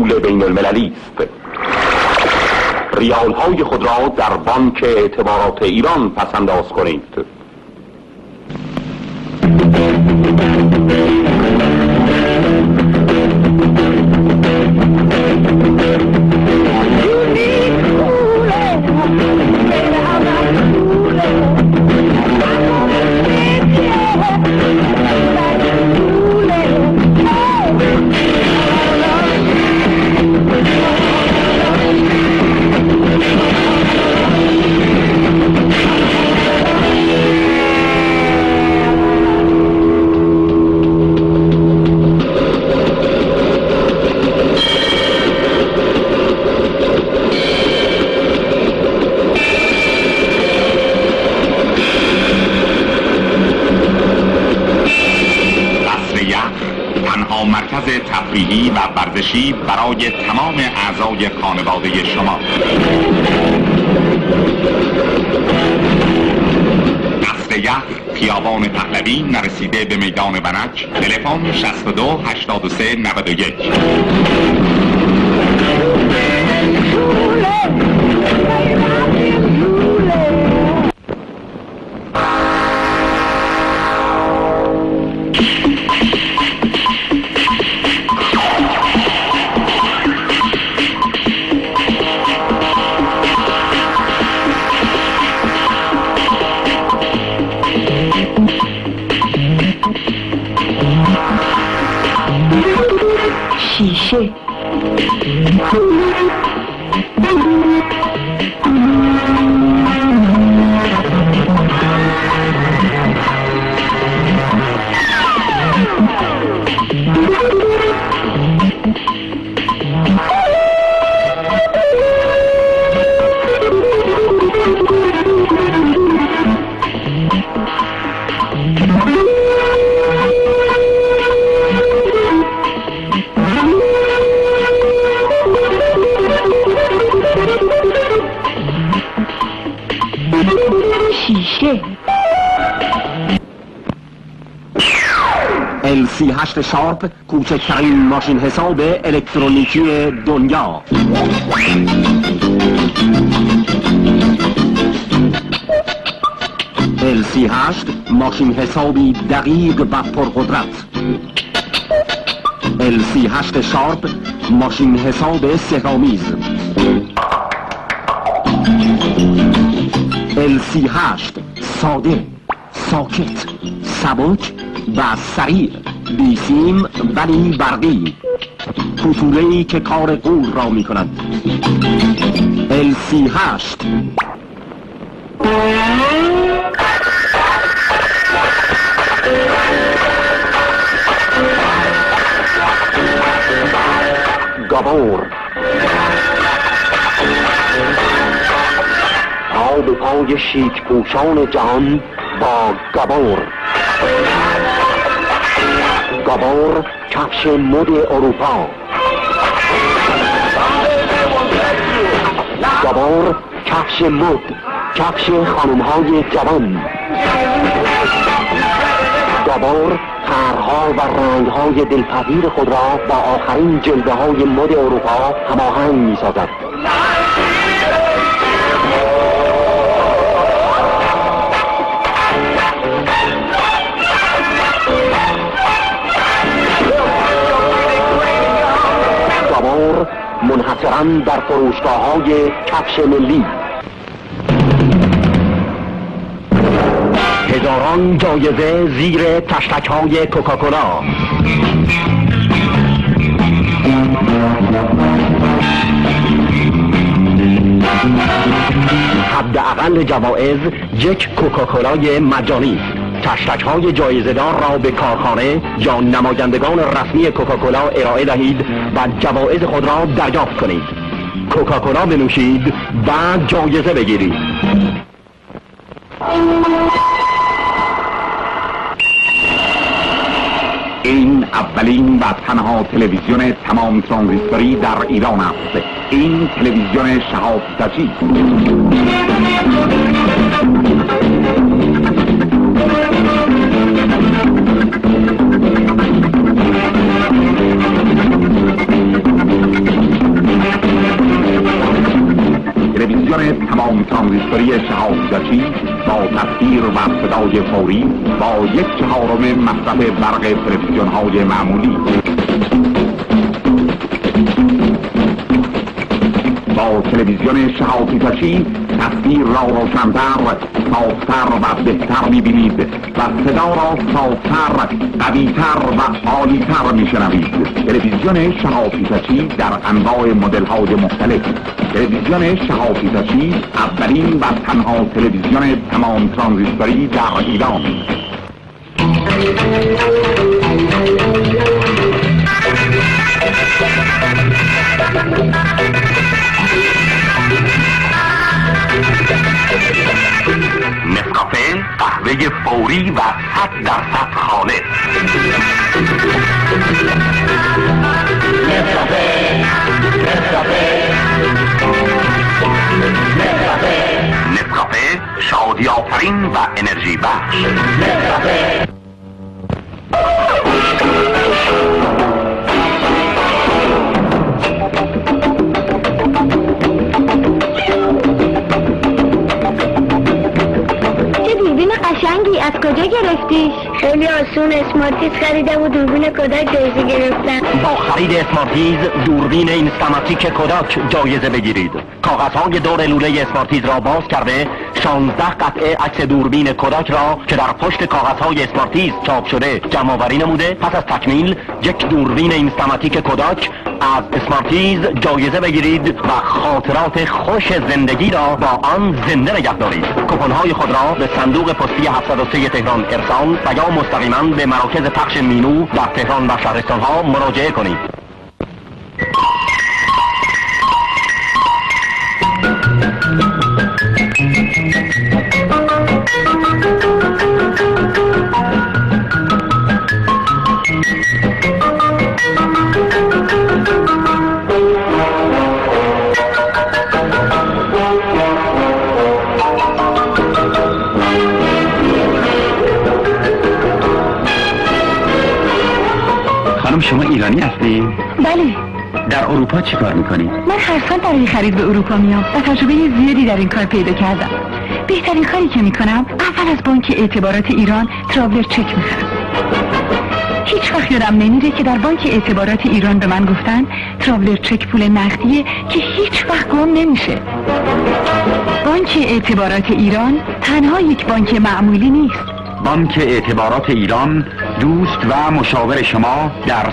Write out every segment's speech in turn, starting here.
پول بین المللی است. ریال های خود را در بانک اعتبارات ایران پسنداز کنید. مرکز تفریحی و ورزشی برای تمام اعضای خانواده شما. قصر یخ، خیابان پهلوی، نرسیده به میدان بنک. تلفن 62 83 91. شیشه LC8 شارپ، کوچکترین ماشین حساب الکترونیکی دنیا. LC8 ماشین حسابی دقیق و پرقدرت. LC8 شارپ ماشین حساب سحرآمیز. LC8 ساده، ساکت، سبک و سریع، بی سیم ولی برقی، پتوله‌ای که کار قول را می کند. LC8 گابور، پا به پای شیک پوشان جهان با گابور. گابور کفش مد اروپا. گابور کفش مد، کفش خانم‌های جوان. گابور طرح‌ها و رنگ‌های دلپذیر خود را با آخرین جلوه‌های مد اروپا هماهنگ می‌سازد. گابور منحصراً در فروشگاه‌های کفش ملی. هزاران جایزه زیر تشتک‌های کوکاکولا. حداقل جوایز یک کوکاکولای مجانی. تشتک‌های جایزه‌دار را به کارخانه یا نمایندگان رسمی کوکاکولا ارائه دهید و جوایز خود را دریافت کنید. کوکاکولا بنوشید و جایزه بگیرید. این اولین و تنها تلویزیون تمام ترانزیستوری در ایران است. این تلویزیون شهاب تجی های فوری با 1/4 مصرف برق تلویزیون های معمولی. با تلویزیون شهابیتچی تصویر را روشن‌تر، صافتر و بهتر می‌بینید و صدا را صافتر، قوی‌تر و عالی‌تر می‌شنوید. تلویزیون شهابیتچی در انواع مدل‌های مختلف. تلویزیون شهابیتچی اولین و تنها تلویزیون تمام ترانزیستوری در ایران. نسکافه قهوه فوری و 100% خالص. نسکافه شادی آفرین و انرژی بخش. قشنگی، از کجا گرفتیش؟ خیلی آسون، اسمارتیز خریدم و دوربین کودک جایزه گرفتم. با خرید اسمارتیز دوربین اینستاماتیک کودک جایزه بگیرید. کاغذهای دور لوله اسمارتیز را باز کرده 16 قطعه عکس دوربین کودک را که در پشت کاغذهای اسمارتیز چاپ شده جمع‌آوری نموده. پس از تکمیل یک دوربین اینستاماتیک کودک از اسمارتیز جایزه بگیرید و خاطرات خوش زندگی را با آن زنده نگه دارید. کوپن‌های خود را به صندوق پستی 703 تهران ارسال و یا مستقیما به مراکز پخش مینو در تهران و شهرستان‌ها مراجعه کنید. خانم شما ایرانی هستی؟ بله. در اروپا چی کار میکنی؟ من هر سال برای خرید به اروپا میام و تجربه زیادی در این کار پیدا کردم. بهترین کاری که میکنم اول از بانک اعتبارات ایران تراولر چک میخرم. هیچ وقت یادم نمیره که در بانک اعتبارات ایران به من گفتن تراولر چک پول نقدیه که هیچ وقت گم نمیشه. بانک اعتبارات ایران تنها یک بانک معمولی نیست. بانک اعتبارات ایران دوست و مشاور شما در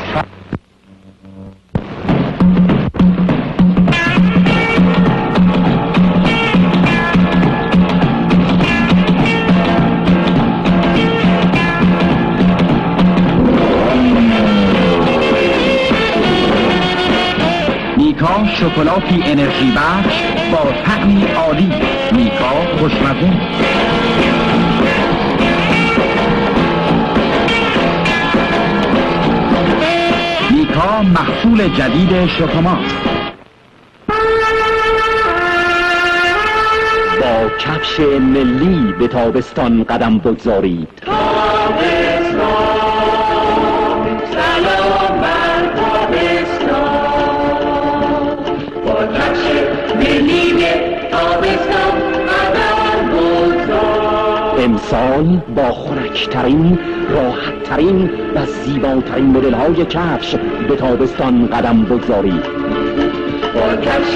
میکا شکلاتی انرژی بخش با طعمی عالی. میکا خوشمزه. میکا محصول جدید شوکوماست. با کفش ملی به تابستان قدم بگذارید. سلام بر تابستان، با کفش ملی به تابستان قدم بگذار. امسال با خنک‌ترین، راحت‌ترین و زیباترین مدل‌های کفش به تابستان قدم بگذارید. با کفش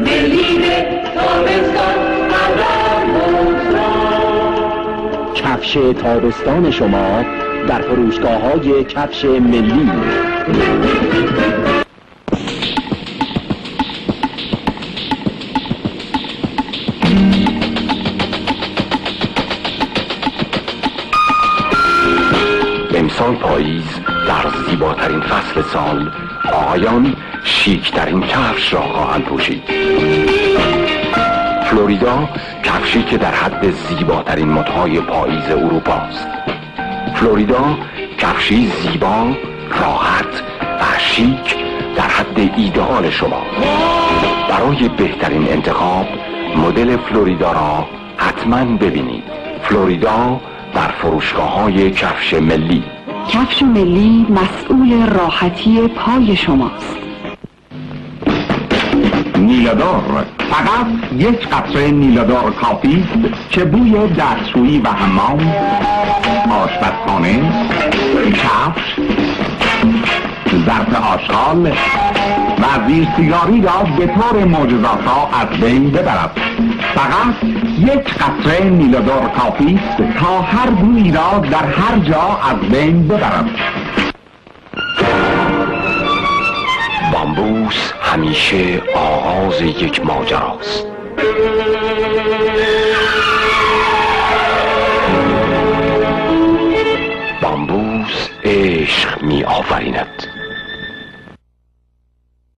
ملی به تابستان قدم بگذار. کفش تابستان شما در فروشگاه‌های کفش ملی. امسال پاییز در زیباترین فصل سال آقایان شیکترین کفش را خواهند پوشید. فلوریدا کفشی که در حد زیباترین مدهای پاییز اروپا است. فلوریدا کفشی زیبا، راحت و شیک در حد ایدئال شما. برای بهترین انتخاب مدل فلوریدا را حتما ببینید. فلوریدا در فروشگاه‌های کفش ملی. کفش ملی مسئول راحتی پای شماست. نیلو نیلادور. فقط یک قطره نیلادور کافی است که بوی دستشویی و حمام، آشپزخانه، کفش، ظرف آشغال و زیر سیگاری را به طور معجزه‌آسا از بین ببرد. فقط یک قطره نیلادور کافی است تا هر بویی را در هر جا از بین ببرد. بامبوس همیشه آغاز یک ماجراست. بامبوس عشق می آفریند.